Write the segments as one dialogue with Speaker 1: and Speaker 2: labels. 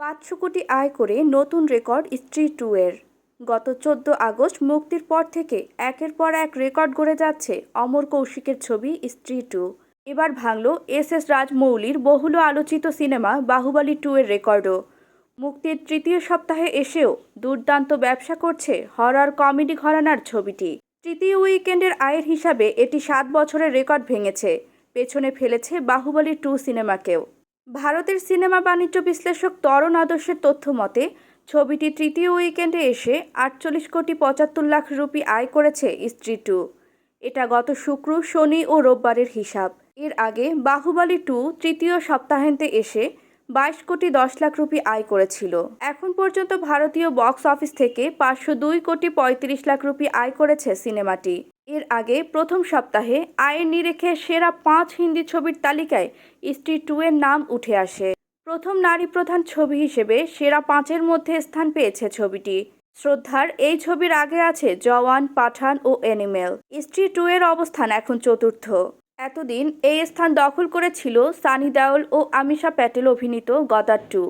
Speaker 1: 500 কোটি আয় করে নতুন রেকর্ড স্ত্রী 2 এর। গত 14 আগস্ট মুক্তির পর থেকে একের পর এক রেকর্ড গড়ে যাচ্ছে অমর কৌশিকের ছবি স্ত্রী 2। এবার ভাঙল এস রাজমৌলির বহুল আলোচিত সিনেমা বাহুবলী 2 এর রেকর্ডও। মুক্তির তৃতীয় সপ্তাহে এসেও দুর্দান্ত ব্যবসা করছে হরর কমেডি ঘরানার ছবিটি। তৃতীয় উইকেন্ডের আয়ের হিসাবে এটি 7 বছরের রেকর্ড ভেঙেছে, পেছনে ফেলেছে বাহুবলী 2 সিনেমাকেও। ভারতের সিনেমা বাণিজ্য বিশ্লেষক তরণ আদর্শের তথ্য মতে ছবিটি তৃতীয় উইকেন্ডে এসে 48 কোটি 75 লাখ রুপি আয় করেছে স্ত্রী 2। এটা গত শুক্র, শনি ও রোববারের হিসাব। এর আগে বাহুবলী 2 তৃতীয় সপ্তাহান্তে এসে 22 কোটি 10 লাখ রুপি আয় করেছিল। এখন পর্যন্ত ভারতীয় বক্স অফিস থেকে 502 কোটি 35 লাখ রুপি আয় করেছে সিনেমাটি। এর আগে প্রথম সপ্তাহে আয়ের নিরিখে সেরা 5 হিন্দি ছবির তালিকায় স্ত্রী 2 এর নাম উঠে আসে। প্রথম নারী প্রধান ছবি হিসেবে সেরা 5-এর মধ্যে স্থান পেয়েছে ছবিটি। শ্রদ্ধার এই ছবির আগে আছে জওয়ান, পাঠান ও অ্যানিমেল। স্ত্রী 2 এর অবস্থান এখন চতুর্থ। এতদিন এই স্থান দখল করেছিল সানি দেওল ও আমিষা প্যাটেল অভিনীত গদার 2।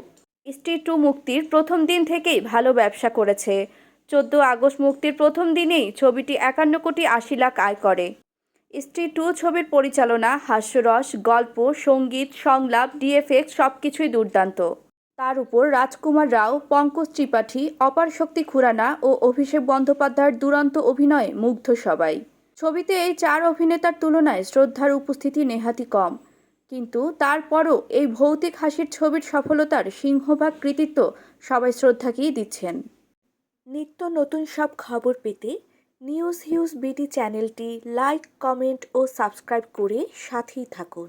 Speaker 1: স্ত্রী 2 মুক্তির প্রথম দিন থেকেই ভালো ব্যবসা করেছে। 14 আগস্ট মুক্তির প্রথম দিনেই ছবিটি 51 কোটি 80 লাখ আয় করে। স্ত্রী 2 ছবির পরিচালনা, হাস্যরস, গল্প, সঙ্গীত, সংলাপ, ডিএফএক্স সবকিছুই দুর্দান্ত। তার উপর রাজকুমার রাও, পঙ্কজ ত্রিপাঠী, অপার শক্তি খুরানা ও অভিষেক বন্দ্যোপাধ্যায়ের দুরন্ত অভিনয়ে মুগ্ধ সবাই। ছবিতে এই 4 অভিনেতার তুলনায় শ্রদ্ধার উপস্থিতি নেহাতই কম, কিন্তু তারপরও এই ভৌতিক হাসির ছবির সফলতার সিংহভাগ কৃতিত্ব সবাই শ্রদ্ধাকেই দিচ্ছেন। নিত্য নতুন সব খবর পেতে নিউজ হিউজ বিডি চ্যানেলটি লাইক, কমেন্ট ও সাবস্ক্রাইব করে সাথেই থাকুন।